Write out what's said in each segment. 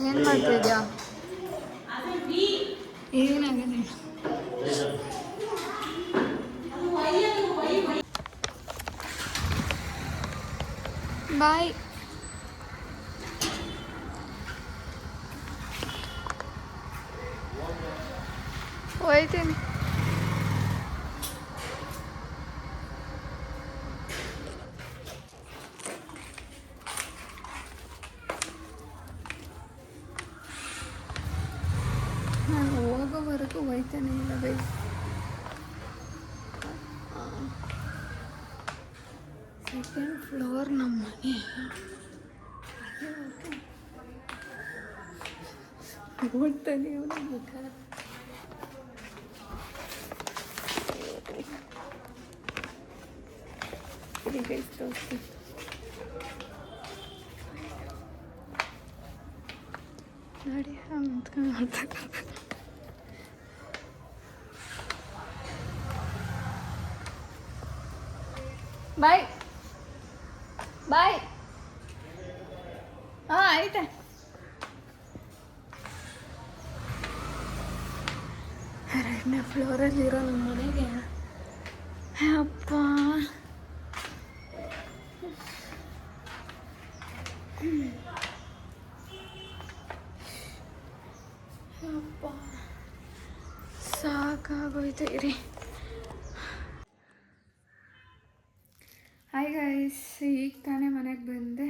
ಏನು ಮಾಡ್ತಿದ್ಯಾ? ಏನಾಗಿದೆ? ಬಾಯ್. ಹೋಯ್ತೀನಿ. ನಾನು ಹೋಗೋವರೆಗೂ ಹೋಯ್ತಾನೆ ಇಲ್ಲ ಗೈಸ್. ಸೆಕೆಂಡ್ ಫ್ಲೋರ್ ನಮ್ಮ ಮನೆ. ಓಡ್ತಾನೆ ಅವನ ಮುಖ. ಗೈಸ್ ತೋರಿಸ್ತೀನಿ. ನೋಡಿ ನಿಂತ್ಕೊಂಡು ಮಾಡ್ತಾ. ಬಾಯ್ ಬಾಯ್. ಹಾಂ ಆಯ್ತಾ. ಎರಡನೇ ಫ್ಲೋರಲ್ಲಿರೋ ನಮ್ಮ ಮನೆಗೆ ಅಪ್ಪ ಅಪ್ಪ ಸಾಕಾಗೋಯ್ತು ಇರಿ. ಹಾಯ್ ಗೈಸ್, ಈಗ ತಾನೇ ಮನೆಗೆ ಬಂದೆ.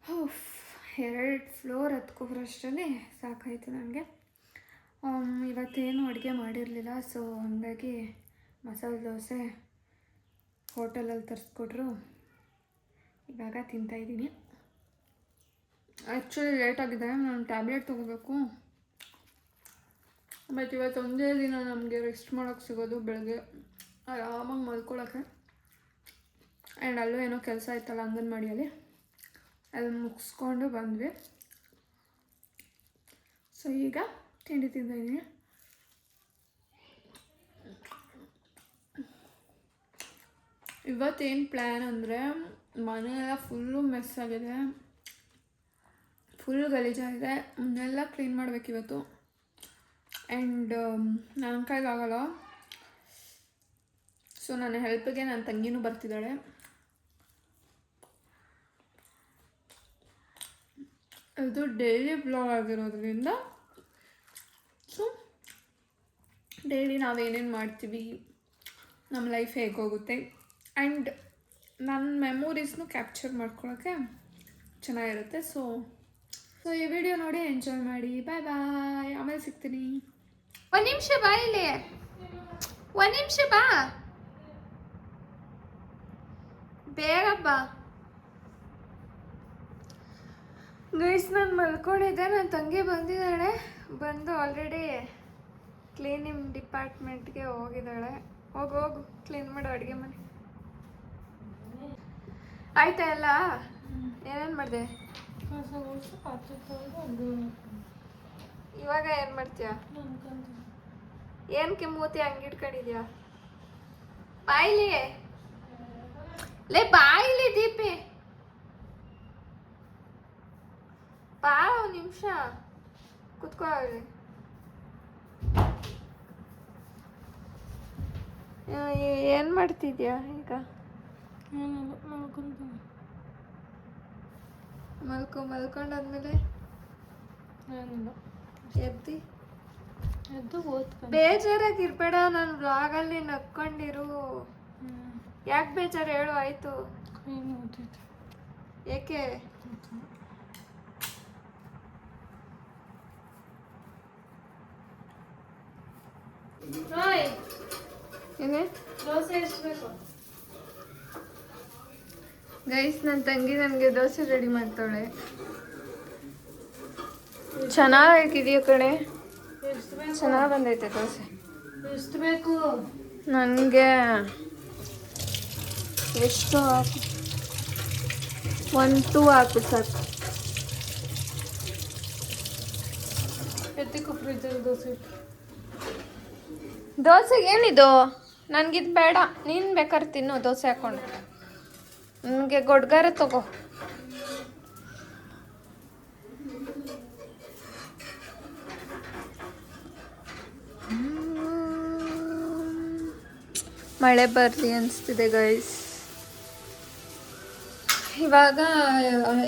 2 ಫ್ಲೋರ್ ಹತ್ಕೋಬರೋಷ್ಟರಲ್ಲಿ ಸಾಕಾಯಿತು ನನಗೆ. ಇವತ್ತೇನು ಅಡುಗೆ ಮಾಡಿರಲಿಲ್ಲ, ಸೊ ಹಂಗಾಗಿ ಮಸಾಲೆ ದೋಸೆ ಹೋಟೆಲಲ್ಲಿ ತರಿಸ್ಕೊಟ್ರು. ಇವಾಗ ತಿಂತಾಯಿದ್ದೀನಿ. ಆ್ಯಕ್ಚುಲಿ ಲೇಟಾಗಿದೆ, ನಾನು ಟ್ಯಾಬ್ಲೆಟ್ ತೊಗೋಬೇಕು. ಬಟ್ ಇವತ್ತು ಒಂದೇ ದಿನ ನಮಗೆ ರೆಸ್ಟ್ ಮಾಡೋಕ್ಕೆ ಸಿಗೋದು, ಬೆಳಗ್ಗೆ ಆರಾಮಾಗಿ ಮಲ್ಕೊಳ್ಳೋಕ್ಕೆ. ಆ್ಯಂಡ್ ಅಲ್ಲೂ ಏನೋ ಕೆಲಸ ಇತ್ತಲ್ಲ ಅಂಗನವಾಡಿಯಲ್ಲಿ, ಅದನ್ನು ಮುಗಿಸ್ಕೊಂಡು ಬಂದ್ವಿ. ಸೊ ಈಗ ತಿಂಡಿ ತಿಂತಾಯಿದ್ದೀನಿ. ಇವತ್ತೇನು ಪ್ಲ್ಯಾನ್ ಅಂದರೆ, ಮನೆಯೆಲ್ಲ ಫುಲ್ಲು ಮೆಸ್ ಆಗಿದೆ, ಫುಲ್ ಗಲೀಜಾಗಿದೆ. ಮನೆಲ್ಲ ಕ್ಲೀನ್ ಮಾಡಬೇಕಿವತ್ತು. ಆ್ಯಂಡ್ ನನ್ನ ಕೈಲಾಗಲ್ಲ, ಸೊ ನನ್ನ ಹೆಲ್ಪಿಗೆ ನನ್ನ ತಂಗಿನೂ ಬರ್ತಿದ್ದಾಳೆ. ಇದು ಡೈಲಿ ಬ್ಲಾಗ್ ಆಗಿರೋದ್ರಿಂದ, ಸೊ ಡೈಲಿ ನಾವೇನೇನು ಮಾಡ್ತೀವಿ, ನಮ್ಮ ಲೈಫ್ ಹೇಗೋಗುತ್ತೆ, ಆ್ಯಂಡ್ ನನ್ನ ಮೆಮೊರೀಸ್ನು ಕ್ಯಾಪ್ಚರ್ ಮಾಡ್ಕೊಳ್ಳೋಕ್ಕೆ ಚೆನ್ನಾಗಿರುತ್ತೆ. ಸೊ ಈ ವಿಡಿಯೋ ನೋಡಿ ಎಂಜಾಯ್ ಮಾಡಿ. ಬಾಯ್ ಬಾಯ್, ಆಮೇಲೆ ಸಿಗ್ತೀನಿ. ಒಂದು ನಿಮಿಷ ಬಾ, ಇಲ್ಲಿ ಒಂದು ನಿಮಿಷ ಬಾ, ಬೇಗ ಬಾ. ಗೈಸ್, ನಾನು ಮಲ್ಕೊಂಡಿದ್ದೆ, ನನ್ನ ತಂಗಿ ಬಂದಿದ್ದಾಳೆ. ಬಂದು ಆಲ್ರೆಡಿ ಕ್ಲೀನಿಂಗ್ ಡಿಪಾರ್ಟ್ಮೆಂಟ್ಗೆ ಹೋಗಿದ್ದಾಳೆ. ಹೋಗು ಕ್ಲೀನ್ ಮಾಡು ಅಡುಗೆ ಮನೆ. ಆಯ್ತಾ ಎಲ್ಲ? ಏನೇನು ಮಾಡಿದೆ? ಇವಾಗ ಏನು ಮಾಡ್ತೀಯ? ಏನಕ್ಕೆ ಮೂತಿ ಹಂಗಿಟ್ಕೊಂಡಿದ್ಯಾ? ಬಾಯಿಲಿ ಲೇ, ಬಾಯಿಲಿ ದೀಪಿ, ಬಾ ಒಂದು ನಿಮಿಷ ಕುತ್ಕೋ. ಏನು ಮಾಡ್ತಿದ್ಯಾ ಈಗ? ಮಲ್ಕೊಂಡಾದ್ಮೇಲೆ ಎದ್ದು ಬೇಜಾರಾಗಿರ್ಬೇಡ. ನಾನು ಬ್ಲಾಗಲ್ಲಿ ನಕ್ಕೊಂಡಿರು. ಯಾಕೆ ಬೇಜಾರು ಹೇಳು? ಆಯ್ತು. ಏಕೆ? ದೋಸೆ ಎಷ್ಟು ಬೇಕು ಗೈಸ್? ನನ್ನ ತಂಗಿ ನನಗೆ ದೋಸೆ ರೆಡಿ ಮಾಡ್ತಾಳೆ. ಚೆನ್ನಾಗಿದೆಯಾ ಕಣೆ? ಚೆನ್ನಾಗಿ ಬಂದೈತೆ ದೋಸೆ. ಎಷ್ಟು ಬೇಕು ನನಗೆ? ಎಷ್ಟು ಹಾಕು? 1 2 ಹಾಕು ಸಾಕು. ಎತ್ತಿಕು ಫ್ರಿಜ್ಜಲ್ಲಿ ದೋಸೆ. ದೋಸೆಗೆ ಏನಿದು? ನನಗಿದು ಬೇಡ, ನೀನು ಬೇಕಾದ್ರೆ ತಿನ್ನು ದೋಸೆ ಹಾಕ್ಕೊಂಡು. ನನಗೆ ಗೊಡ್ಗಾರ ತಗೋ. ಮಳೆ ಬರಲಿ ಅನಿಸ್ತಿದೆ ಗೈಸ್. ಇವಾಗ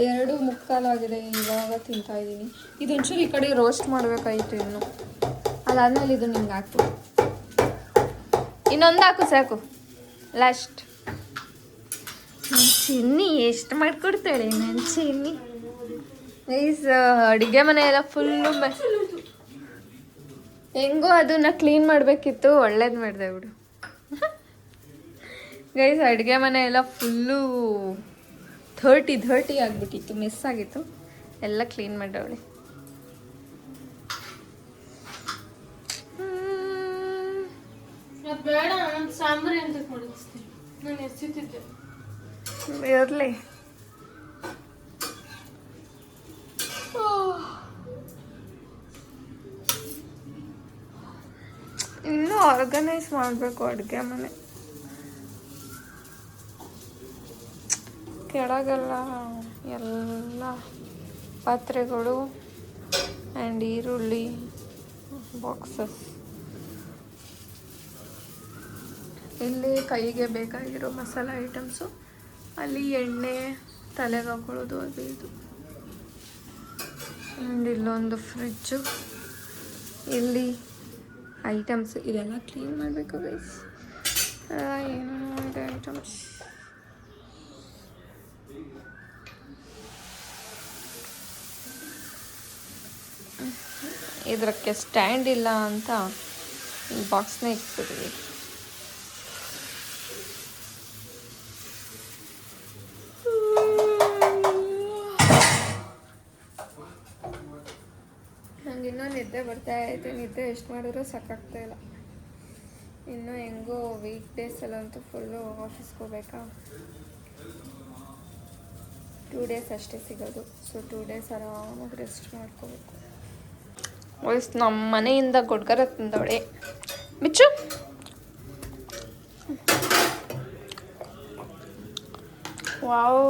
2:45 ಆಗಿದೆ. ಇವಾಗ ತಿಂತಾ ಇದ್ದೀನಿ. ಇದೊಂಚೂರು ಈ ಕಡೆ ರೋಸ್ಟ್ ಮಾಡಬೇಕಾಯಿತು ಇನ್ನು. ಅದಾದಮೇಲೆ ಇದು ನಿಮ್ಗೆ ಹಾಕು. ಇನ್ನೊಂದು ಹಾಕು ಸಾಕು ಲಾಸ್ಟ್. ಚಿನ್ನಿ ಎಷ್ಟು ಮಾಡಿಕೊಡ್ತಾಳೆ ನನ್ನ ಚಿನ್ನಿ. ಗೈಸ್ ಅಡುಗೆ ಮನೆ ಎಲ್ಲ ಫುಲ್ಲು ಹೆಂಗೋ ಅದನ್ನ ಕ್ಲೀನ್ ಮಾಡಬೇಕಿತ್ತು, ಒಳ್ಳೇದು ಮಾಡಿದೆ ಬಿಡು. ಗೈಸ್ ಅಡುಗೆ ಮನೆ ಎಲ್ಲ ಫುಲ್ಲು ಧರ್ಟಿ ಆಗಿಬಿಟ್ಟಿತ್ತು, ಮಿಸ್ ಆಗಿತ್ತು. ಎಲ್ಲ ಕ್ಲೀನ್ ಮಾಡವಳೆ. ಬೇಡ ನಾನು ಸಾಂಬಾರು ಅಂತ ಮಾಡಿಸ್ತೀನಿ. ನಾನು ಎಸಿತಿದ್ದೆ ಇರಲಿ. ಇನ್ನೂ ಆರ್ಗನೈಸ್ ಮಾಡಬೇಕು ಅಡುಗೆ ಮನೆ. ಕೆಳಗೆಲ್ಲ ಎಲ್ಲ ಪಾತ್ರೆಗಳು ಆ್ಯಂಡ್ ಈರುಳ್ಳಿ ಬಾಕ್ಸಸ್. ಇಲ್ಲಿ ಕೈಗೆ ಬೇಕಾಗಿರೋ ಮಸಾಲ ಐಟಮ್ಸು, ಅಲ್ಲಿ ಎಣ್ಣೆ ತಲೆಗೆ ಹಾಕೊಳ್ಳೋದು ಅದು ಇದು. ಆ್ಯಂಡ್ ಇಲ್ಲೊಂದು ಫ್ರಿಜ್ಜು, ಇಲ್ಲಿ ಐಟಮ್ಸ್ ಇದೆಲ್ಲ ಕ್ಲೀನ್ ಮಾಡಬೇಕು ಗೈಸ್. ಏನೋ ಇದೆ ಐಟಮ್ಸ್. ಇದಕ್ಕೆ ಸ್ಟ್ಯಾಂಡ್ ಇಲ್ಲ ಅಂತ ಈ ಬಾಕ್ಸ್ನ ಇಟ್ಬಿಟ್ಟಿದ್ವಿ. ನಂಗೆ ಇನ್ನೂ ನಿದ್ದೆ ಬರ್ತಾ ಐತೆ. ನಿದ್ದೆ ಎಷ್ಟು ಮಾಡಿದ್ರೂ ಸಾಕಾಗ್ತಾ ಇಲ್ಲ. ಇನ್ನೂ ಹೆಂಗೋ ವೀಕ್ ಡೇಸಲ್ಲಂತೂ ಫುಲ್ಲು ಆಫೀಸ್ಗೆ ಹೋಗ್ಬೇಕಾ. 2 ಡೇಸ್ ಅಷ್ಟೇ ಸಿಗೋದು. ಸೊ 2 ಡೇಸ್ ಆರಾಮಾಗಿ ರೆಸ್ಟ್ ಮಾಡ್ಕೋಬೇಕು. ವಯಸ್ಸು ನಮ್ಮ ಮನೆಯಿಂದ ಗೊಡ್ಗರ ತಂದವಳೆ ಮಿಚ್ಚು. Wow,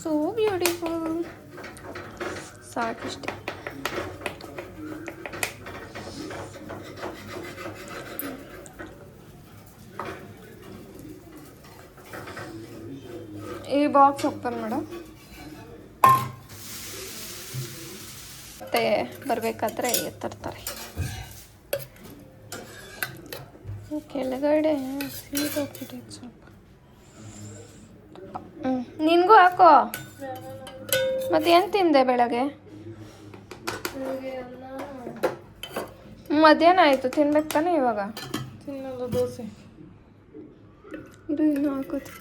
so beautiful. ಸಾಕಿಷ್ಟೆ. ಈ ಬಾಕ್ಸ್ ಓಪನ್ ಮಾಡು. ಮತ್ತೆ ಬರಬೇಕಾದ್ರೆ ತರ್ತಾರೆ. ಕೆಳಗಡೆ ಸೀದೋಗ್ಬಿಟ್ಟಿದೆ ಸ್ವಲ್ಪ. ನಿನಗೂ ಹಾಕೋ. ಮತ್ತೇನು ತಿಂದೆ ಬೆಳಗ್ಗೆ? ಮಧ್ಯಾಹ್ನ ಆಯಿತು, ತಿನ್ಬೇಕು ತಾನೆ ಇವಾಗ? ತಿನ್ನೋದು ದೋಸೆ. ಇರು ಇನ್ನೂ ಹಾಕೋದು.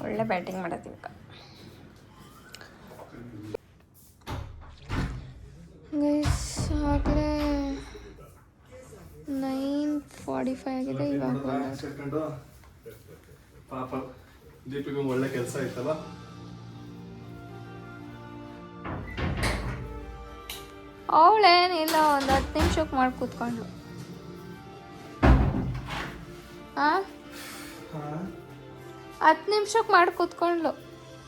ಒಳ್ಳೆ ಬ್ಯಾಟಿಂಗ್ ಮಾಡತ್ತೀವಿ ಇವಾಗ. ಗೈಸ್ ಆಗಲೇ 9:45 ಆಗಿದೆ. ಇವಾಗ ಪಾಪ ದೀಪಿಗೂ ಒಳ್ಳೆ ಕೆಲಸ ಆಯ್ತಲ್ಲ. ಅವಳೇನಿಲ್ಲ, ಒಂದು 10 ನಿಮಿಷಕ್ಕೆ ಮಾಡಿ ಕೂತ್ಕೊಂಡು. ಹಾಂ 10 ನಿಮಿಷಕ್ಕೆ ಮಾಡಿ ಕೂತ್ಕೊಂಡ್ಲು.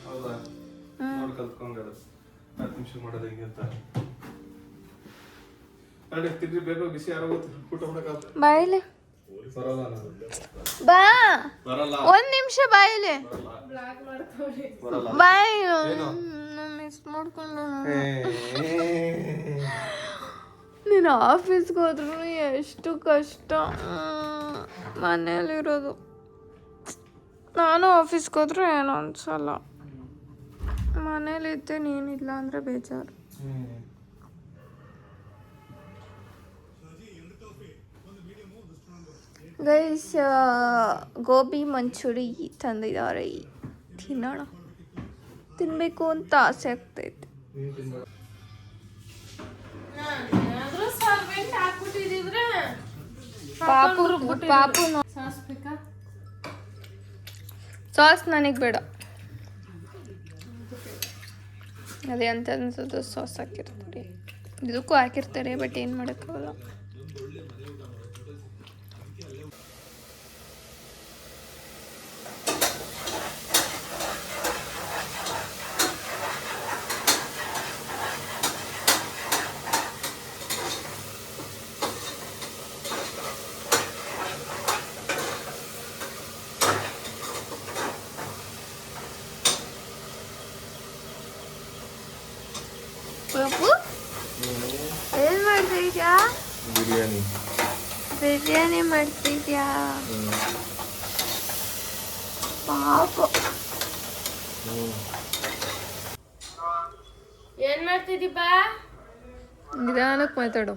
ಹೌದಾ? ನೋಡಿ ಕಲ್ತ್ಕೊಂಡ್ಳು 10 ನಿಮಿಷ ಮಾಡೋದು ಹೆಂಗೆ ಅಂತ. ಅಡಿ ತಿಂಡಿ ಬೇಕು, ಬಿಸಿ ಯಾರೋ ಊಟ ಮಾಡಕ್ಕೆ ಬಾಯಿಲೆ ಬರಲ್ಲ ನಾನು. ಬಾ, ಬರಲ್ಲ. 1 ನಿಮಿಷ ಬಾಯಿಲೆ ಬಾಯ್. ಮಿಸ್ ಮಾಡ್ಕೊಂಡು ನೀನು ಆಫೀಸ್ಗೆ ಹೋದ್ರೂ ಎಷ್ಟು ಕಷ್ಟ ಮನೇಲಿರೋದು. ನಾನು ಆಫೀಸ್ಗೆ ಹೋದ್ರೂ ಏನೋ ಅನ್ಸಲ್ಲ. ಮನೇಲಿದ್ದೆ ನೀನಿಲ್ಲ ಅಂದರೆ ಬೇಜಾರು. ಗೈಸ್ ಗೋಬಿ ಮಂಚೂರಿ ತಂದಿದ್ದಾರೆ, ತಿನ್ನೋಣ. ತಿನ್ನಬೇಕು ಅಂತ ಆಸೆ ಆಗ್ತೈತೆ. ಪಾಪು ಸಾಸ್ ನನಗೆ ಬೇಡ. ಅದೇ ಅಂತ ಅನ್ಸೋದು ಸಾಸ್ ಹಾಕಿರ್ತಾರೆ, ಇದಕ್ಕೂ ಹಾಕಿರ್ತಾರೆ, ಬಟ್ ಏನು ಮಾಡೋಕ್ಕಾಗಲ್ಲ. ಬಿರಿಯಾನಿ ಮಾಡ್ತಿದ್ಯಾ ಪಾಪ. ಏನ್ ಮಾಡ್ತಿದ್ದೀಪ? ನಿಧಾನಕ್ಕೆ ಮಾತಾಡು.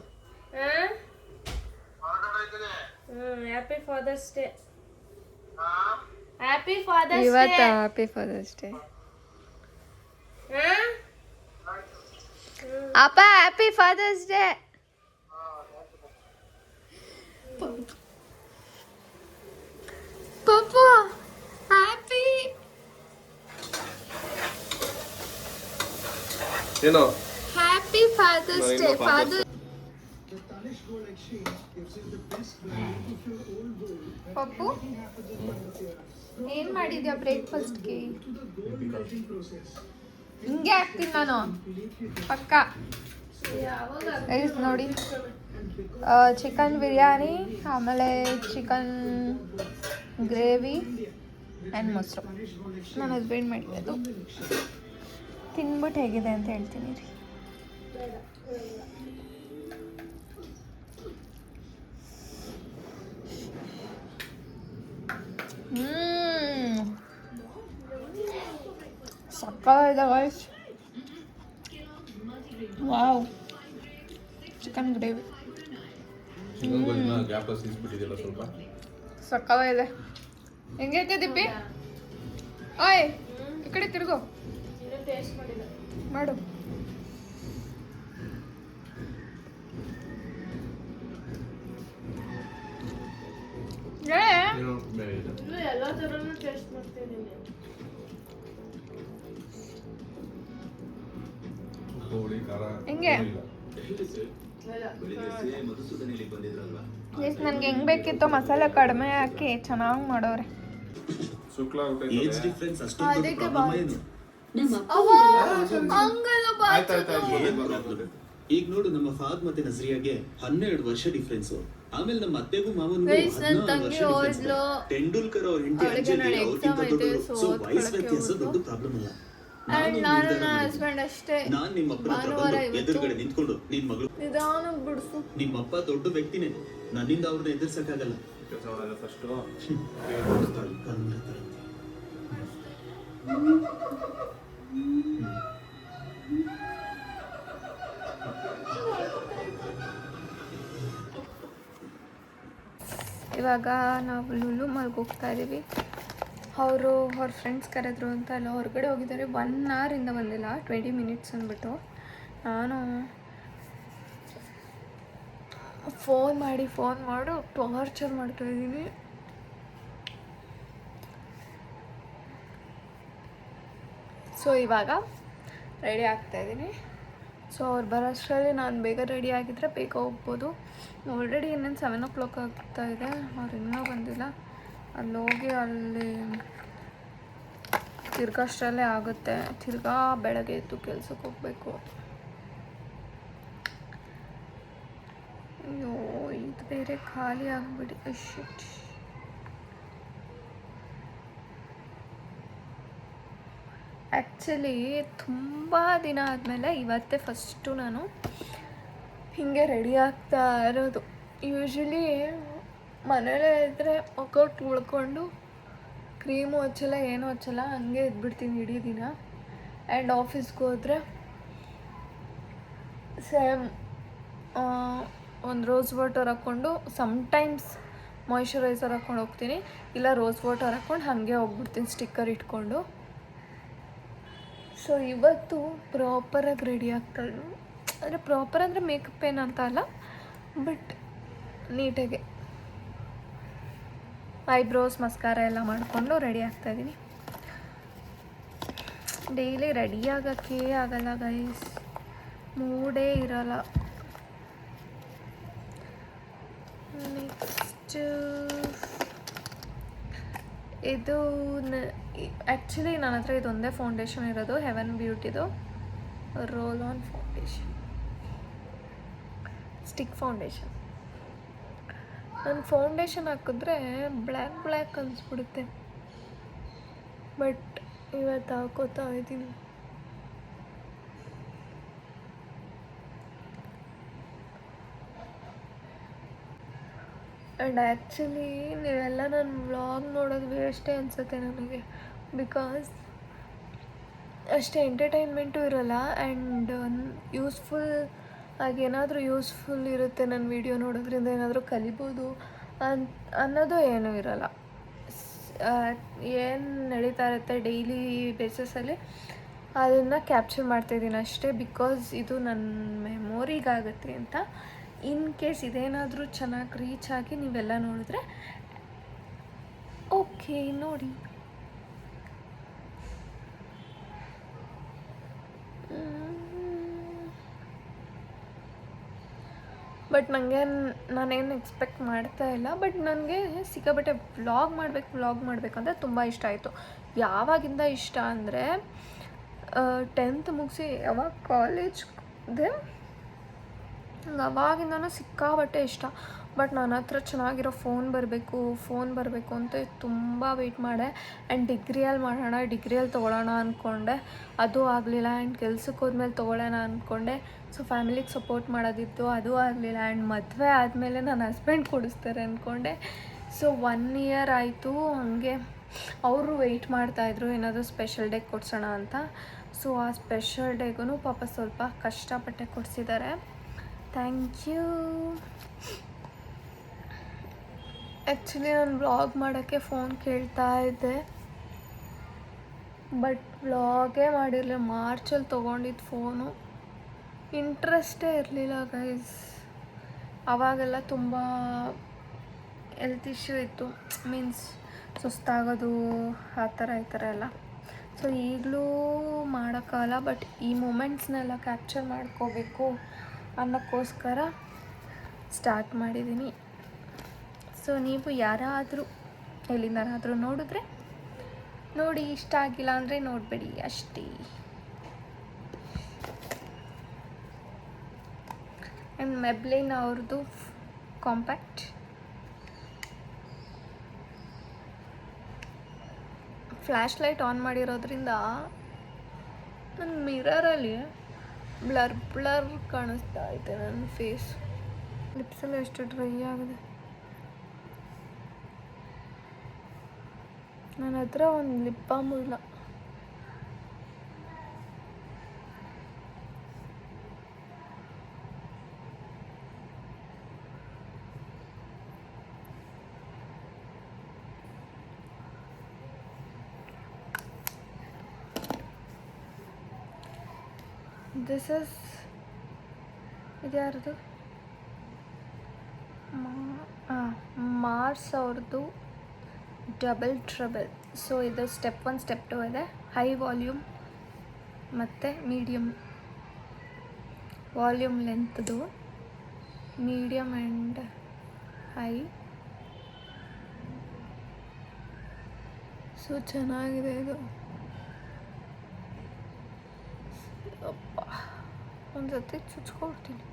Happy father's day. Happy father's day. ಇವತ್ತ ಹ್ಯಾಪಿ ಫಾದರ್ಸ್ ಡೇ. ಅಪ್ಪ ಹ್ಯಾಪಿ ಫಾದರ್ಸ್ ಡೇ. ಪಪ್ಪು ಹ್ಯಾಪಿ. ಏನೋ ಹ್ಯಾಪಿ ಫಾದರ್ಸ್ ಡೇ. ಫಾದರ್ ಪಪ್ಪು ಏನ್ ಮಾಡಿದ್ಯಾ ಬ್ರೇಕ್ಫಾಸ್ಟ್ಗೆ? ಹಿಂಗೆ ಹಾಕ್ತೀನಿ ನಾನು ಪಕ್ಕ. ಗೈಸ್ ನೋಡಿ, ಚಿಕನ್ ಬಿರಿಯಾನಿ, ಆಮೇಲೆ ಚಿಕನ್ ಗ್ರೇವಿ ಆ್ಯಂಡ್ ಮೊಸರು ನನ್ನ ಹಸ್ಬೆಂಡ್ ಮಾಡಿದ್ದು. ತಿನ್ಬಿಟ್ಟು ಹೇಗಿದೆ ಅಂತ ಹೇಳ್ತೀನಿ ರೀ. ಸಕ್ಕತ್ತಾಗಿದೆ ಗೈಸ್. ವಾವ್, ಚಿಕನ್ ಗ್ರೇವಿ ಸ್ವಲ್ಪ ಸಕ್ಕತ್ತಾಗಿದೆ. ಹೆಂಗೈತೆ ದಿಪ್ಪಿ? ಓಯ್ ಈ ಕಡೆ ತಿರುಗು, ಟೇಸ್ಟ್ ಮಾಡಿಲ್ಲ. ಮಾಡು. ಇನ್ನು ಎಲ್ಲ ಥರನೂ ಟೇಸ್ಟ್ ಮಾಡ್ತಿದ್ದೀನಿ. ಹೆಂಗೆ ನನ್ಗೆ ಹೆಂಗ್ ಬೇಕಿತ್ತೋ ಮಸಾಲೆ ಕಡಿಮೆ ಹಾಕಿ ಚೆನ್ನಾಗಿ ಮಾಡೋರೆ. ಈಗ ನೋಡು, ನಮ್ಮ ಫಾದ್ ಮತ್ತೆ ನಜ್ರಿಯಾಗೆ 12 ವರ್ಷ ಡಿಫ್ರೆನ್ಸ್. ಆಮೇಲೆ ನಮ್ಮ ಅತ್ತೆಗೂ ಮಾವನಿಗೂ ತೆಂಡೂಲ್ಕರ್ ಅವ್ರ ಹೆಂಡತಿ ಅಂಜಲಿ ಅವ್ರಿಗಿಂತ ದೊಡ್ಡವರು. ಸೊ ವಯಸ್ಸು ವ್ಯತ್ಯಾಸ ದೊಡ್ಡ ಪ್ರಾಬ್ಲಮ್ ಅಲ್ಲ. ನಾನ್ ನಿಮ್ಮಪ್ಪನ ಎದುರುಗಡೆ ನಿಂತ್ಕೊಂಡು ನಿನ್ ಮಗಳು ನಿಮ್ಮಪ್ಪ ದೊಡ್ಡ ವ್ಯಕ್ತಿನೇ, ನನ್ನಿಂದ ಅವ್ರನ್ನ ಎದುರ್ಸಕ್ಕಾಗಲ್ಲ. ಇವಾಗ ನಾವು ಲುಲು ಮಾಲ್ಗೆ ಹೋಗ್ತಾ ಇದ್ದೀವಿ. ಅವರು ಅವ್ರ ಫ್ರೆಂಡ್ಸ್ ಕರೆದ್ರು ಅಂತ ಎಲ್ಲ ಹೊರಗಡೆ ಹೋಗಿದ್ದಾರೆ. 1 ಅವರಿಂದ ಬಂದಿಲ್ಲ, 20 ಮಿನಿಟ್ಸ್ ಅಂದ್ಬಿಟ್ಟು. ನಾನು ಫೋನ್ ಮಾಡು ಟಾರ್ಚರ್ ಮಾಡ್ತಾಯಿದ್ದೀನಿ. ಸೊ ಇವಾಗ ರೆಡಿ ಆಗ್ತಾಯಿದ್ದೀನಿ. ಸೊ ಅವ್ರು ಬರೋಷ್ಟರಲ್ಲಿ ನಾನು ಬೇಗ ರೆಡಿ ಆಗಿದ್ದರೆ ಬೇಗ ಹೋಗ್ಬೋದು. ಆಲ್ರೆಡಿ ಇನ್ನೇನು 7 o'clock ಆಗ್ತಾಯಿದೆ, ಅವ್ರು ಇನ್ನೂ ಬಂದಿಲ್ಲ. ಅಲ್ಲಿ ಹೋಗಿ ಅಲ್ಲಿ ತಿರ್ಗೋಷ್ಟರಲ್ಲೇ ಆಗುತ್ತೆ. ತಿರ್ಗಾ ಬೆಳಗ್ಗೆ ಎದ್ದು ಕೆಲ್ಸಕ್ಕೆ ಹೋಗಬೇಕು. ಅಯ್ಯೋ ಇದು ಬೇರೆ ಖಾಲಿ ಆಗಿಬಿಡಿ. ಶಿಟ್. ಆ್ಯಕ್ಚುಲಿ ತುಂಬ ದಿನ ಆದಮೇಲೆ ಇವತ್ತೇ ಫಸ್ಟು ನಾನು ಹೀಗೆ ರೆಡಿ ಆಗ್ತಾ ಇರೋದು. ಯೂಶ್ವಲಿ ಮನೇಲೇ ಇದ್ದರೆ ವರ್ಕೌಟ್ ಉಳ್ಕೊಂಡು ಕ್ರೀಮು ಹಚ್ಚಲ್ಲ, ಏನೂ ಹಚ್ಚಲ್ಲ, ಹಂಗೆ ಇದ್ಬಿಡ್ತೀನಿ ಇಡೀ ದಿನ. ಆ್ಯಂಡ್ ಆಫೀಸ್ಗೆ ಹೋದರೆ ಸೇಮ್ ಒಂದು ರೋಸ್ ವಾಟರ್ ಹಾಕ್ಕೊಂಡು, ಸಮ್ಟೈಮ್ಸ್ ಮಾಯ್ಶ್ಚರೈಸರ್ ಹಾಕ್ಕೊಂಡು ಹೋಗ್ತೀನಿ, ಇಲ್ಲ ರೋಸ್ ವಾಟರ್ ಹಾಕ್ಕೊಂಡು ಹಾಗೆ ಹೋಗ್ಬಿಡ್ತೀನಿ ಸ್ಟಿಕ್ಕರ್ ಇಟ್ಕೊಂಡು. ಸೊ ಇವತ್ತು ಪ್ರಾಪರಾಗಿ ರೆಡಿ ಆಗ್ತಾಳೆ. ಅಂದರೆ ಪ್ರಾಪರ್ ಅಂದರೆ ಮೇಕಪ್ ಏನಂತ ಅಲ್ಲ, ಬಟ್ ನೀಟಾಗೆ ಐಬ್ರೋಸ್ ಮಸ್ಕಾರ ಎಲ್ಲ ಮಾಡಿಕೊಂಡು ರೆಡಿ ಆಗ್ತಾಯಿದ್ದೀನಿ. ಡೈಲಿ ರೆಡಿ ಆಗೋಕ್ಕೆ ಆಗಲ್ಲ ಗೈಸ್, ಮೂಡೇ ಇರಲ್ಲ. ನೆಕ್ಸ್ಟ್ ಇದು ಆ್ಯಕ್ಚುಲಿ ನನ್ನ ಹತ್ರ ಇದೊಂದೇ ಫೌಂಡೇಶನ್ ಇರೋದು, ಹೆವನ್ ಬ್ಯೂಟಿದು roll on foundation, stick foundation. ನಾನು ಫೌಂಡೇಶನ್ ಹಾಕಿದ್ರೆ ಬ್ಲ್ಯಾಕ್ ಅನಿಸ್ಬಿಡುತ್ತೆ, ಬಟ್ ಇವತ್ತು ಹಾಕೋತಾ ಇದ್ದೀನಿ. ಆ್ಯಂಡ್ ಆ್ಯಕ್ಚುಲಿ ನೀವೆಲ್ಲ ನನ್ನ ವ್ಲಾಗ್ ನೋಡೋದು ವೇಸ್ಟೇ ಅನಿಸುತ್ತೆ ನನಗೆ. ಬಿಕಾಸ್ ಅಷ್ಟೇ ಎಂಟರ್ಟೈನ್ಮೆಂಟು ಇರೋಲ್ಲ ಆ್ಯಂಡ್ ಯೂಸ್ಫುಲ್ ಆಗಿ ಏನಾದರೂ ಯೂಸ್ಫುಲ್ ಇರುತ್ತೆ ನನ್ನ ವೀಡಿಯೋ ನೋಡೋದ್ರಿಂದ ಏನಾದರೂ ಕಲಿಬೋದು ಅನ್ನೋದು ಏನೂ ಇರೋಲ್ಲ. ಏನು ನಡೀತಾ ಇರುತ್ತೆ ಡೈಲಿ ಬೇಸಿಸಲ್ಲಿ ಅದನ್ನು ಕ್ಯಾಪ್ಚರ್ ಮಾಡ್ತಾಯಿದ್ದೀನಿ ಅಷ್ಟೇ. ಬಿಕಾಸ್ ಇದು ನನ್ನ ಮೆಮೊರಿಗಾಗುತ್ತೆ ಅಂತ. ಇನ್ ಕೇಸ್ ಇದೇನಾದರೂ ಚೆನ್ನಾಗಿ ರೀಚ್ ಆಗಿ ನೀವೆಲ್ಲ ನೋಡಿದ್ರೆ ಓಕೆ ನೋಡಿ. ಬಟ್ ನನಗೆ ನಾನೇನು ಎಕ್ಸ್ಪೆಕ್ಟ್ ಮಾಡ್ತಾ ಇಲ್ಲ. ಬಟ್ ನನಗೆ ಸಿಕ್ಕಾಪಟ್ಟೆ ವ್ಲಾಗ್ ಮಾಡಬೇಕು ಅಂತ ತುಂಬ ಇಷ್ಟ ಆಯಿತು. ಯಾವಾಗಿಂದ ಇಷ್ಟ ಅಂದರೆ 10th ಮುಗಿಸಿ ಯಾವಾಗ ಕಾಲೇಜ್ದೆ ಅವಾಗಿಂದನೂ ಸಿಕ್ಕಾಪಟ್ಟೆ ಇಷ್ಟ. ಬಟ್ ನನ್ನ ಹತ್ರ ಚೆನ್ನಾಗಿರೋ ಫೋನ್ ಬರಬೇಕು ಅಂತ ತುಂಬ ವೆಯ್ಟ್ ಮಾಡಿದೆ. ಆ್ಯಂಡ್ ಡಿಗ್ರಿಯಲ್ಲಿ ತೊಗೊಳ್ಳೋಣ ಅಂದ್ಕೊಂಡೆ, ಅದು ಆಗಲಿಲ್ಲ. ಆ್ಯಂಡ್ ಕೆಲ್ಸಕ್ಕೆ ಹೋದ್ಮೇಲೆ ತೊಗೊಳ್ಳೋಣ ಅಂದ್ಕೊಂಡೆ. ಸೊ ಫ್ಯಾಮಿಲಿಗೆ ಸಪೋರ್ಟ್ ಮಾಡೋದಿತ್ತು, ಅದು ಆಗಲಿಲ್ಲ. ಆ್ಯಂಡ್ ಮದುವೆ ಆದಮೇಲೆ ನನ್ನ ಹಸ್ಬೆಂಡ್ ಕೊಡಿಸ್ತಾರೆ ಅಂದ್ಕೊಂಡೆ. ಸೊ 1 year ಆಯಿತು ಹಂಗೆ. ಅವರು ವೆಯ್ಟ್ ಮಾಡ್ತಾಯಿದ್ರು ಏನಾದರೂ ಸ್ಪೆಷಲ್ ಡೇ ಕೊಡ್ಸೋಣ ಅಂತ. ಸೊ ಆ ಸ್ಪೆಷಲ್ ಡೇಗೂ ಪಾಪ ಸ್ವಲ್ಪ ಕಷ್ಟಪಟ್ಟೆ ಕೊಡಿಸಿದ್ದಾರೆ. Thank you. ಆ್ಯಕ್ಚುಲಿ ನಾನು ವ್ಲಾಗ್ ಮಾಡೋಕ್ಕೆ ಫೋನ್ ಕೇಳ್ತಾ ಇದ್ದೆ, ಬಟ್ ವ್ಲಾಗೇ ಮಾಡಿರಲಿಲ್ಲ. ಮಾರ್ಚಲ್ಲಿ ತೊಗೊಂಡಿದ್ದು ಫೋನು. ಇಂಟ್ರೆಸ್ಟೇ ಇರಲಿಲ್ಲ ಗೈಸ್. ಆವಾಗೆಲ್ಲ ತುಂಬ ಹೆಲ್ತ್ ಇಶ್ಯೂ ಇತ್ತು, ಮೀನ್ಸ್ ಸುಸ್ತಾಗೋದು ಆ ಥರ ಎಲ್ಲ. ಸೊ ಈಗಲೂ ಮಾಡೋಕ್ಕಾಗಲ್ಲ. ಬಟ್ ಈ ಮೂಮೆಂಟ್ಸ್ನೆಲ್ಲ ಕ್ಯಾಪ್ಚರ್ ಮಾಡ್ಕೋಬೇಕು ಅನ್ನೋಕ್ಕೋಸ್ಕರ ಸ್ಟಾರ್ಟ್ ಮಾಡಿದ್ದೀನಿ. ಸೊ ನೀವು ಯಾರಾದರೂ ಎಲ್ಲಿಂದನಾದರೂ ನೋಡಿದ್ರೆ ನೋಡಿ, ಇಷ್ಟ ಆಗಿಲ್ಲ ಅಂದರೆ ನೋಡಬೇಡಿ ಅಷ್ಟೇ. ಆ್ಯಂಡ್ ಮೆಬ್ಲಿನ್ ಅವ್ರದ್ದು ಕಾಂಪ್ಯಾಕ್ಟ್ ಫ್ಲ್ಯಾಶ್ ಲೈಟ್ ಆನ್ ಮಾಡಿರೋದ್ರಿಂದ ನನ್ನ ಮಿರರಲ್ಲಿ ಬ್ಲರ್ ಕಾಣಿಸ್ತಾ ಐತೆ ನನ್ನ ಫೇಸ್. ಲಿಪ್ಸೆಲ್ಲ ಎಷ್ಟು ಡ್ರೈ ಆಗಿದೆ. ನನ್ನ ಹತ್ರ ಒಂದು ಲಿಪ್ ಬಾಮ್ ಇಲ್ಲ. ದಿಸ್ ಇಸ್ ಇದ್ಯಾರ್ದು? ಮಾರ್ಸ್ ಅವ್ರದ್ದು ಡಬಲ್ ಟ್ರಬಲ್. ಸೊ ಇದು ಸ್ಟೆಪ್ 1 ಸ್ಟೆಪ್ 2 ಇದೆ. ಹೈ ವಾಲ್ಯೂಮ್ ಮತ್ತು ಮೀಡಿಯಮ್ ವಾಲ್ಯೂಮ್ ಲೆಂತ್ದು, ಮೀಡಿಯಮ್ ಆ್ಯಂಡ್ ಹೈ. ಸೊ ಚೆನ್ನಾಗಿದೆ ಇದು. ಅಪ್ಪ ಒಂದು ಸತಿ ಚುಚ್ಕೊಡ್ತೀನಿ.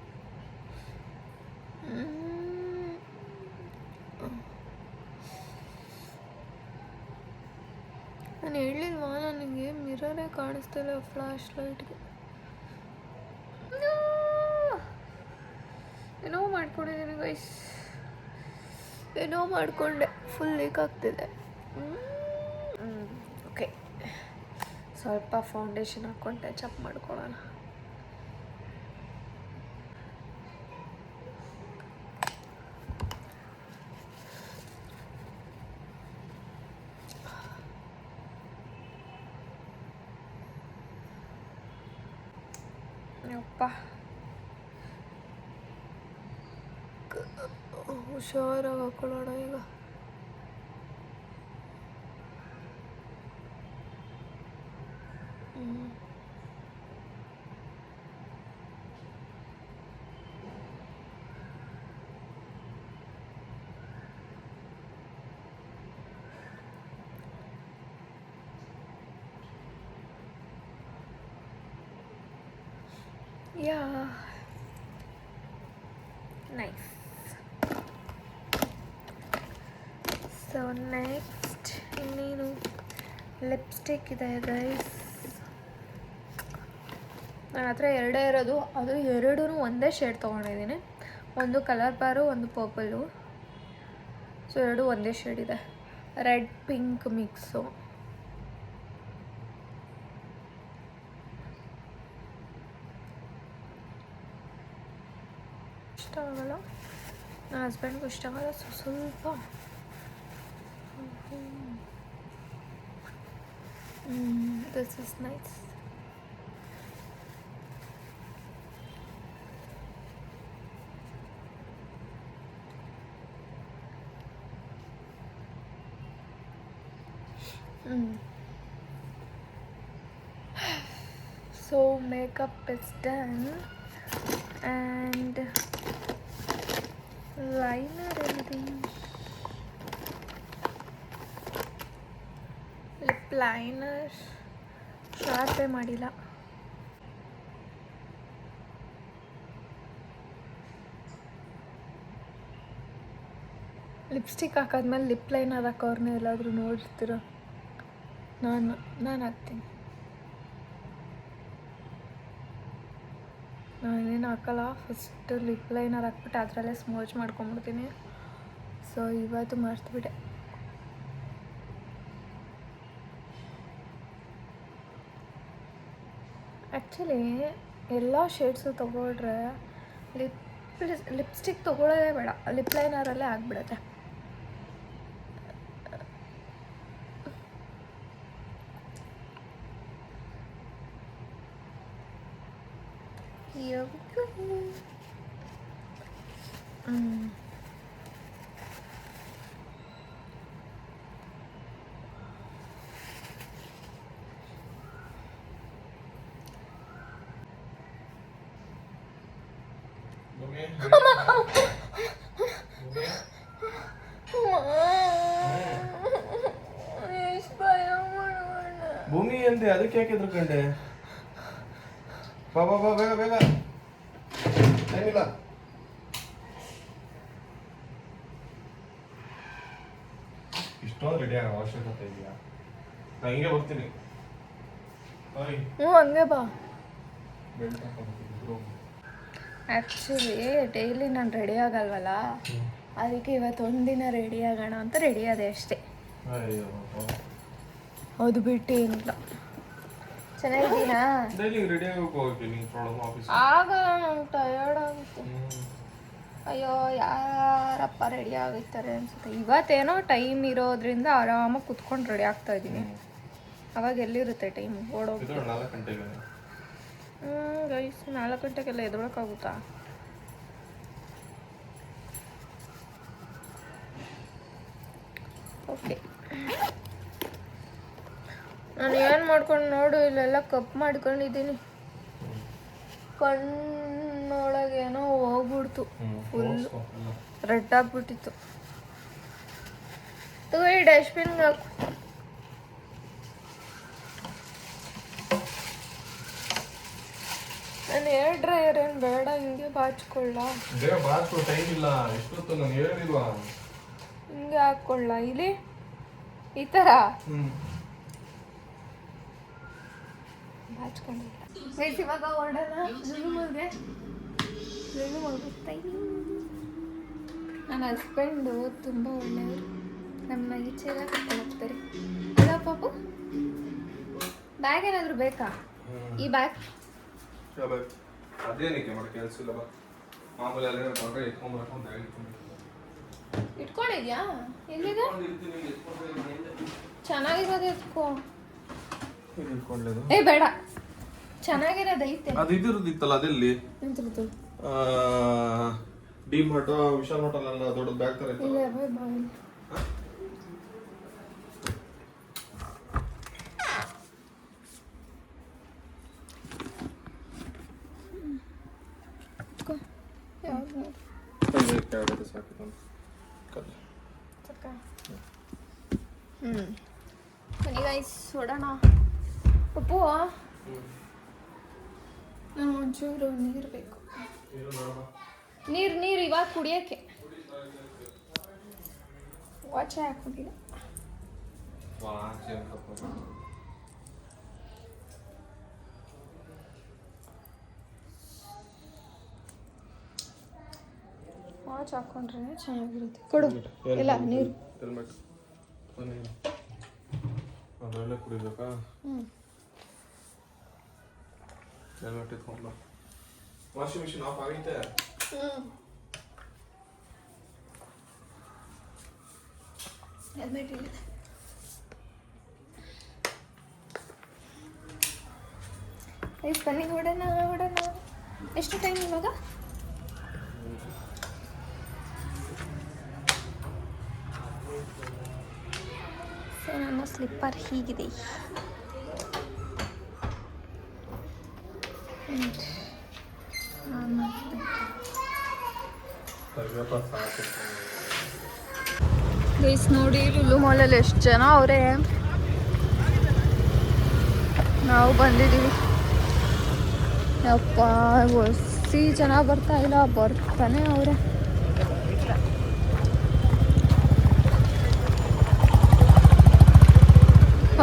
ನಾನು ಹೇಳಿಲ್ವಾ ನನಗೆ ಮಿರರೇ ಕಾಣಿಸ್ತಿಲ್ಲ ಫ್ಲ್ಯಾಶ್ ಲೈಟ್ಗೆ. ಏನೋ ಮಾಡ್ಕೊಂಡಿದ್ದೀನಿ ಗೈಸ್, ಏನೋ ಮಾಡಿಕೊಂಡೆ. ಫುಲ್ ಲೀಕ್ ಆಗ್ತಿದೆ. ಓಕೆ, ಸ್ವಲ್ಪ ಫೌಂಡೇಶನ್ ಹಾಕ್ಕೊಂಡು ಟಚ್ ಅಪ್ ಮಾಡ್ಕೊಳ್ಳೋಣ. ಅಪ್ಪ ಹುಷಾರಾಗಿ ಹಾಕೊಳ್ಳೋಣ ಈಗ. Yeah, nice. So next ಇನ್ನೇನು ಲಿಪ್ಸ್ಟಿಕ್ ಇದೆ ಗೈಸ್. ನನ್ನ ಹತ್ರ ಎರಡೇ ಇರೋದು, ಅದು ಎರಡೂ ಒಂದೇ ಶೇಡ್ ತೊಗೊಂಡಿದ್ದೀನಿ. ಒಂದು ಕಲರ್ ಬಾರು, ಒಂದು ಪರ್ಪಲ್ಲು. ಸೊ ಎರಡು ಒಂದೇ ಶೇಡ್ ಇದೆ, ರೆಡ್ ಪಿಂಕ್ ಮಿಕ್ಸು. ಇಷ್ಟ ಆಗಲ್ಲ, ನನ್ನ ಹಸ್ಬೆಂಡ್ಗೂ ಇಷ್ಟ ಆಗಲ್ಲ. ಸೊ ಸ್ವಲ್ಪ this is nice. So makeup is done and liner everything. Lip liner ಶಾರ್ಪೇ ಮಾಡಿಲ್ಲ. ಲಿಪ್ಸ್ಟಿಕ್ ಹಾಕಾದ್ಮೇಲೆ ಲಿಪ್ ಲೈನರ್ ಹಾಕೋರ್ನ ಎಲ್ಲಾದರೂ ನೋಡ್ತೀರ? ನಾನು ಹಾಕ್ತೀನಿ. ನಾನೇನು ಹಾಕಲ್ಲ, ಫಸ್ಟ್ ಲಿಪ್ ಲೈನರ್ ಹಾಕ್ಬಿಟ್ಟು ಅದರಲ್ಲೇ ಸ್ಮೋಚ್ ಮಾಡ್ಕೊಂಬಿಡ್ತೀನಿ. ಸೊ ಇವತ್ತು ಮರ್ತುಬಿಟ್ಟೆ. ಆ್ಯಕ್ಚುಲಿ ಎಲ್ಲ ಶೇಡ್ಸು ತೊಗೊಂಡ್ರೆ ಲಿಪ್ಸ್ಟಿಕ್ ತೊಗೊಳ್ಳೋದೇ ಬೇಡ, ಲಿಪ್ ಲೈನರಲ್ಲೇ ಆಗಿಬಿಡುತ್ತೆ. ಭೂಮಿ ಅಂದೆ, ಅದಕ್ಕೆ ಯಾಕೆ ಎದ್ರುಕೊಂಡೆ? ಬಾ ಬಾ ಬಾ, ಬೇಗ ಬೇಗ, ಏನಿಲ್ಲ. ಇಷ್ಟೊಂದು ರೆಡಿ ಆಗೋ ಅವಶ್ಯಕತೆ ಇದೆಯಾ? ನಾ ಹಿಂಗೆ ಬರ್ತೀನಿ. ಹಂಗೆ ಬಾ. ಆ್ಯಕ್ಚುಲಿ ಡೈಲಿ ನಾನು ರೆಡಿ ಆಗಲ್ವಲ್ಲ, ಅದಕ್ಕೆ ಇವತ್ತು ಒಂದಿನ ರೆಡಿ ಆಗೋಣ ಅಂತ ರೆಡಿ ಆದೆ ಅಷ್ಟೇ. ಅದು ಬಿಟ್ಟು ಏನಿಲ್ಲ. ಚೆನ್ನಾಗಿದ್ದೀನಾ? ಆಗ ನಂಗೆ ಟಯರ್ಡ್ ಆಗುತ್ತೆ. ಅಯ್ಯೋ ಯಾರಪ್ಪ ರೆಡಿ ಆಗಿರ್ತಾರೆ ಅನ್ಸುತ್ತೆ. ಇವತ್ತೇನೋ ಟೈಮ್ ಇರೋದ್ರಿಂದ ಆರಾಮಾಗಿ ಕುತ್ಕೊಂಡು ರೆಡಿ ಆಗ್ತಾ ಇದ್ದೀನಿ. ಅವಾಗ ಎಲ್ಲಿರುತ್ತೆ ಟೈಮ್? ಓಡೋಗಿ ಗೈಸ್ 4 ಗಂಟೆಗೆಲ್ಲ ಎದ್ದೊಳಕ್ಕಾಗುತ್ತಾ? ಓಕೆ, ನಾನು ಏನು ಮಾಡ್ಕೊಂಡು ನೋಡು, ಇಲ್ಲೆಲ್ಲ ಕಪ್ ಮಾಡ್ಕೊಂಡಿದ್ದೀನಿ. ಕಣ್ಣೊಳಗೇನೋ ಹೋಗ್ಬಿಡ್ತು, ಫುಲ್ ರೆಡ್ ಆಗ್ಬಿಟ್ಟಿತ್ತು. ತಗೋ ಈ ಡಸ್ಟ್ಬಿನ್ಗೆ ಹಾಕು. ನಾನು ಏರ್ ಡ್ರೈಯರ್ ಏನು ಬೇಡ, ಹಿಂಗೆ ಬಾಚ್ಕೊಳ್ಳ? ಹಿಂಗೆ ಹಾಕ್ಕೊಳ್ಳ ಇಲ್ಲಿ ಈ ಥರ ಬಾಚ್ಕೊಂಡಿಲ್ಲ. ಇವಾಗ ಹೊರಡೋಣ ರೂಮಿಗೆ. ನನ್ನ ಹಸ್ಬೆಂಡು ತುಂಬ ಒಳ್ಳೆಯವರು, ನಮ್ಮ ಈಚೆ ಎಲ್ಲ ಕರ್ಕೊಂಡು ಹೋಗ್ತಾರೆ. ಅಲ್ಲ ಪಾಪು, ಬ್ಯಾಗ್ ಏನಾದರೂ ಬೇಕಾ? ಈ ಬ್ಯಾಗ್ ಅದೇನಕ್ಕೆ ಮಾಡಿ ಕೆಲಸ ಇಲ್ಲ. ಮಾಮೂಲಿ ಅಲ್ಲಿ ಹೇಳ್ಕೊಂಡ್ರೆ ಎತ್ಕೊಂಡ್ಬರ್ಕೊಂಡು ಇಟ್ಕೊಂಡಿದ್ಯಾ? ಎಲ್ಲಿದೆ? ಚೆನ್ನಾಗಿರೋದು ಎತ್ಕೋ. ಏ ಬೇಡ, ಚೆನ್ನಾಗಿರೋದು ಐತೆ. ಅದು ಇದಿರೋದಿತ್ತಲ್ಲ, ಅದೆಲ್ಲಿ? ಎಂತದ್ದು? ಡಿ ಮಾರ್ಟ್, ವಿಶಾಲ್ ಮಾರ್ಟ್ ಅಲ್ಲ, ದೊಡ್ಡ ಬ್ಯಾಗ್ ತರ ಇತ್ತು. ಇಲ್ಲ ಬಾಯ್. ಬನ್ನಿ ಗೈಸ್ ಹೊಡೋಣ. ಪಪ್ಪು, ನಾನು ಒಂಚೂರು ನೀರು ಬೇಕು. ನೀರು ಇವಾಗ ಕುಡಿಯೋಕ್ಕೆ. ವಾಚ್ ಹಾಕೊಂಡಿಲ್ಲ. ವಾಚ್ ಹಾಕೊಂಡ್ರೆ ಚೆನ್ನಾಗಿರುತ್ತೆ. ಕೊಡು ಇಲ್ಲ ನೀರು. ಹೆಲ್ಮೆಟ್ ಅದರಲ್ಲೇ ಕುಡಿಬೇಕಾ? ಹೆಲ್ಮೆಟ್ ಎತ್ಕೊಂಡ್ಲ. ವಾಷಿಂಗ್ ಮಿಷಿನ್ ಆಫ್ ಆಗೈತೆ. ಹೆಲ್ಮೆಟ್ ಇಲ್ಲ. ಬನ್ನಿ ನೋಡೋಣ. ಎಷ್ಟು ಟೈಮ್ ಇವಾಗ? ಸೊ ನನ್ನ ಸ್ಲಿಪ್ಪರ್ ಹೀಗಿದೆ. ಗೈಸ್ ನೋಡಿ, ಲುಲು ಮಾಲಲ್ಲಿ ಎಷ್ಟು ಜನ ಅವರೇ. ನಾವು ಬಂದಿದ್ದೀವಿ. ಯಪ್ಪ ಒಸಿ ಜನ ಬರ್ತಾ ಇಲ್ಲ, ಬರ್ತಾನೆ ಅವರೇ.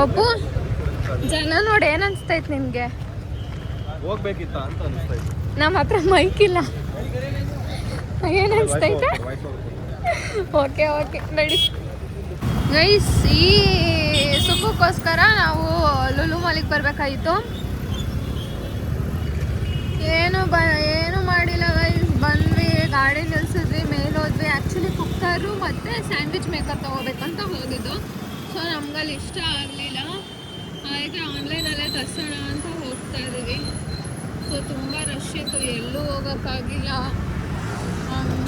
ಅಪ್ಪು, ಜನ ನೋಡಿ ಏನು ಅನಿಸ್ತೈತೆ ನಿನಗೆ? ಹೋಗ್ಬೇಕಿತ್ತ ಅಂತ ಅನಿಸ್ತೈತೆ. ನಮ್ಮ ಹತ್ರ ಮೈಕ್ ಇಲ್ಲ. ಏನು ಅನಿಸ್ತೈತೆ? ಓಕೆ ನಡಿ ಗೈಸ್. ಈ ಸುಖಕ್ಕೋಸ್ಕರ ನಾವು ಲುಲು ಮಾಲಿಗೆ ಬರಬೇಕಾಗಿತ್ತು. ಏನು ಮಾಡಿಲ್ಲ ಗೈಸ್. ಬಂದ್ವಿ, ಗಾಡಿ ನಿಲ್ಸಿದ್ವಿ, ಮೇಲೆ ಹೋದ್ವಿ. ಆ್ಯಕ್ಚುಲಿ ಕುಕ್ಕರು ಮತ್ತು ಸ್ಯಾಂಡ್ವಿಚ್ ಮೇಕರ್ ತೊಗೋಬೇಕಂತ ಹೋಗಿದ್ದು. ಸೊ ನಮ್ಗಲ್ಲಿ ಇಷ್ಟ ಆಗಲಿಲ್ಲ, ಅದಕ್ಕೆ ಆನ್ಲೈನಲ್ಲೇ ತರ್ಸೋಣ ಅಂತ ಹೋಗ್ತಾ ಇದ್ದೀವಿ. ಸೊ ತುಂಬ ರಶ್ ಇತ್ತು, ಎಲ್ಲೂ ಹೋಗೋಕ್ಕಾಗಿಲ್ಲ.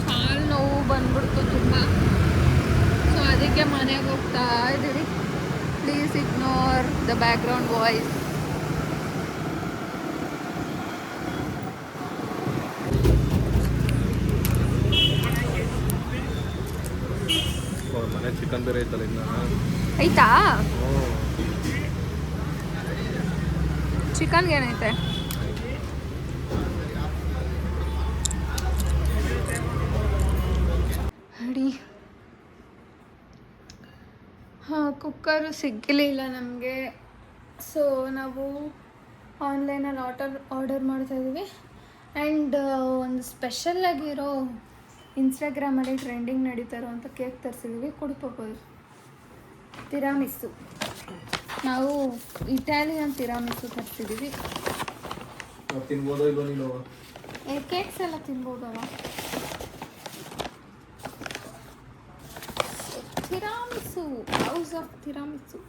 ಕಾಲು ನೋವು ಬಂದ್ಬಿಡ್ತು ತುಂಬ. ಸೊ ಅದಕ್ಕೆ ಮನೆಗೆ ಹೋಗ್ತಾ ಇದ್ದೀವಿ. Please ignore the background voice. ಮನೆ ಚಿಕನ್ ಬೇರೆ ಐತಲ್ಲ ಇನ್ನ. ಆಯ್ತಾ? ಚಿಕನ್ಗೆ ಏನೈತೆ? ಅಡಿ ಕುಕ್ಕರು ಸಿಗಲಿಲ್ಲ ನಮಗೆ. ಸೊ ನಾವು ಆನ್ಲೈನಲ್ಲಿ ಆರ್ಡರ್ ಮಾಡ್ತಾಯಿದ್ದೀವಿ. ಆ್ಯಂಡ್ ಒಂದು ಸ್ಪೆಷಲ್ಲಾಗಿರೋ ಇನ್ಸ್ಟಾಗ್ರಾಮಲ್ಲಿ ಟ್ರೆಂಡಿಂಗ್ ನಡೀತಾ ಇರೋವಂಥ ಕೇಕ್ ತರಿಸಿದ್ದೀವಿ. ಕುಡಿಪೋಬೋದು ತಿರಾಮಿಸು. ನಾವು ಇಟಾಲಿಯನ್ ತಿರಾಮಿಸು ತರಿಸಿದ್ದೀವಿ. ತಿನ್ಬೋದೋ ಇಲ್ವೋ ನೀನು? ಕೇಕ್ಸ್ ಎಲ್ಲ ತಿನ್ಬೋದಲ್ಲ. ತಿರಾಮಿಸು, ಹೌಸ್ ಆಫ್ ತಿರಾಮಿಸು.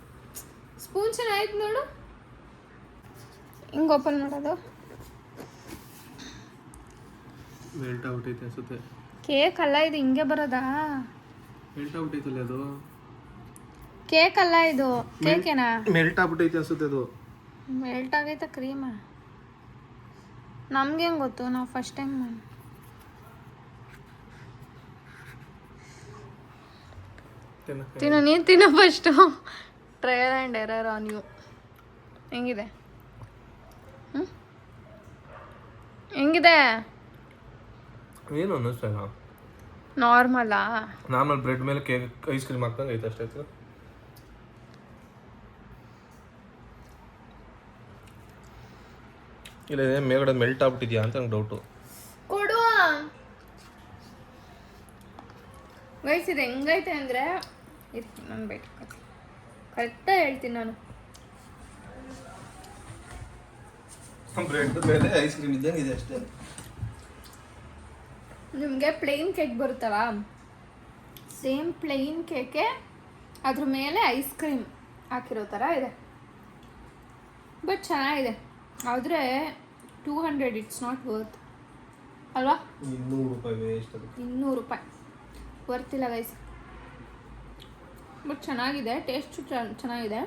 ಸ್ಪೂನ್ ಚೆನ್ನಾಗಿತ್ತು ನೋಡು. ಹಿಂಗೆ ಓಪನ್ ಮಾಡೋದು. ಮೆಲ್ಟ್ ಆಗ್ಬಿಟ್ಟೈತೆ ಅನ್ಸುತ್ತೆ. ಕೇಕ್ ಅಲ್ಲ ಇದು, ಹಿಂಗೆ ಬರೋದಾ? ಮೆಲ್ಟ್ ಆಗ್ಬಿಟ್ಟೈತಲ್ಲ ಅದು. ಕೇಕ್ ಅಲ್ಲ ಇದು, ಕೇಕೇನಾ? ಮೆಲ್ಟ್ ಆಗ್ಬಿಟ್ಟೈತೆ ಅನ್ಸುತ್ತೆ ಅದು. ಮೆಲ್ಟ್ ಆಗೈತೆ ಕ್ರೀಮ. ನಮ್ಗೆ ಹೆಂಗೆ ಗೊತ್ತು? ನಾವು ಫಸ್ಟ್ ಟೈಮ್ ತಿನ್ನು. ನೀನು ತಿನ್ನೋ first. Trial and error on you. ಹೆಂಗಿದೆ? ಹೆಂಗಿದೆ? ಏನು ಅನ್ನಿಸ್ತಾ ಇಲ್ಲ. ನಾರ್ಮಲಾ? ನಾರ್ಮಲ್ ಬ್ರೆಡ್ ಮೇಲೆ ಕೇಕ್ ಐಸ್ ಕ್ರೀಮ್ ಹಾಕ್ದಂಗೆ ಐತೆ ಅಷ್ಟೇ. ಇಲ್ಲ ಮೇಲ್ಗಡೆ ಮೆಲ್ಟ್ ಆಗ್ಬಿಟ್ಟಿದ್ಯಾ ಅಂತ ನಂಗೆ ಡೌಟು. ಕೊಡುವ ಗೈಸ್, ಇದು ಹೆಂಗೈತೆ ಅಂದರೆ ನಾನು ಬೇಕು ಕರೆಕ್ಟಾಗಿ ಹೇಳ್ತೀನಿ ನಾನು. ಬ್ರೆಡ್ ಮೇಲೆ ಐಸ್ ಕ್ರೀಮ್ ಇದ್ದಂಗೆ ಇದೆ ಅಷ್ಟೇ. ನಿಮಗೆ ಪ್ಲೇನ್ ಕೇಕ್ ಬರುತ್ತಲ್ಲ, ಸೇಮ್ ಪ್ಲೇನ್ ಕೇಕೆ ಅದ್ರ ಮೇಲೆ ಐಸ್ ಕ್ರೀಮ್ ಹಾಕಿರೋ ಥರ ಇದೆ. ಬಟ್ ಚೆನ್ನಾಗಿದೆ. ಆದರೆ 200, ಇಟ್ಸ್ ನಾಟ್ ವರ್ತ್ ಅಲ್ವಾ? 200 ರೂಪಾಯಿ ವೇಸ್ಟ್. ಅದು 200 ರೂಪಾಯಿ ವರ್ತಿಲ್ಲ ಗೈಸ್. ಬಟ್ ಚೆನ್ನಾಗಿದೆ, ಟೇಸ್ಟು ಚೆನ್ನಾಗಿದೆ.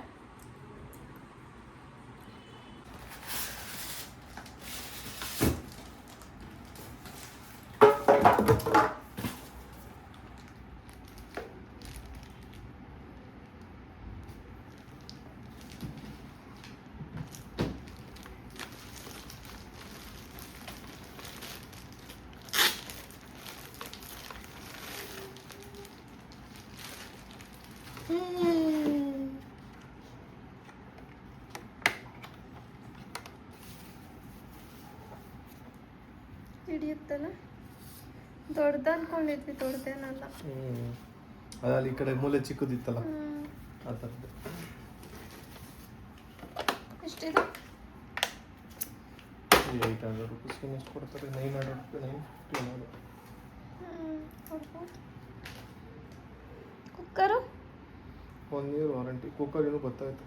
ಹಿಡಿಯುತ್ತಲ್ಲ. ದೊಡ್ಡದು ಅನ್ಕೊಂಡಿದ್ವಿ, ದೊಡ್ಡದೇನಲ್ಲ. ಅದಲ್ಲಿ ಈ ಕಡೆ ಮೂಲೆ ಚಿಕ್ಕದಿತ್ತಲ್ಲ ಹ್ಮ್. ಆ ಥರದ್ದು. ಎಷ್ಟಿದೆ? 800 ರುಪೀಸ್ಗೆ ಎಷ್ಟು ಕೊಡ್ತಾರೆ? 900 rupees, 950 cooker 1 year warranty. Cooker ಏನೋ ಗೊತ್ತಾಯ್ತು.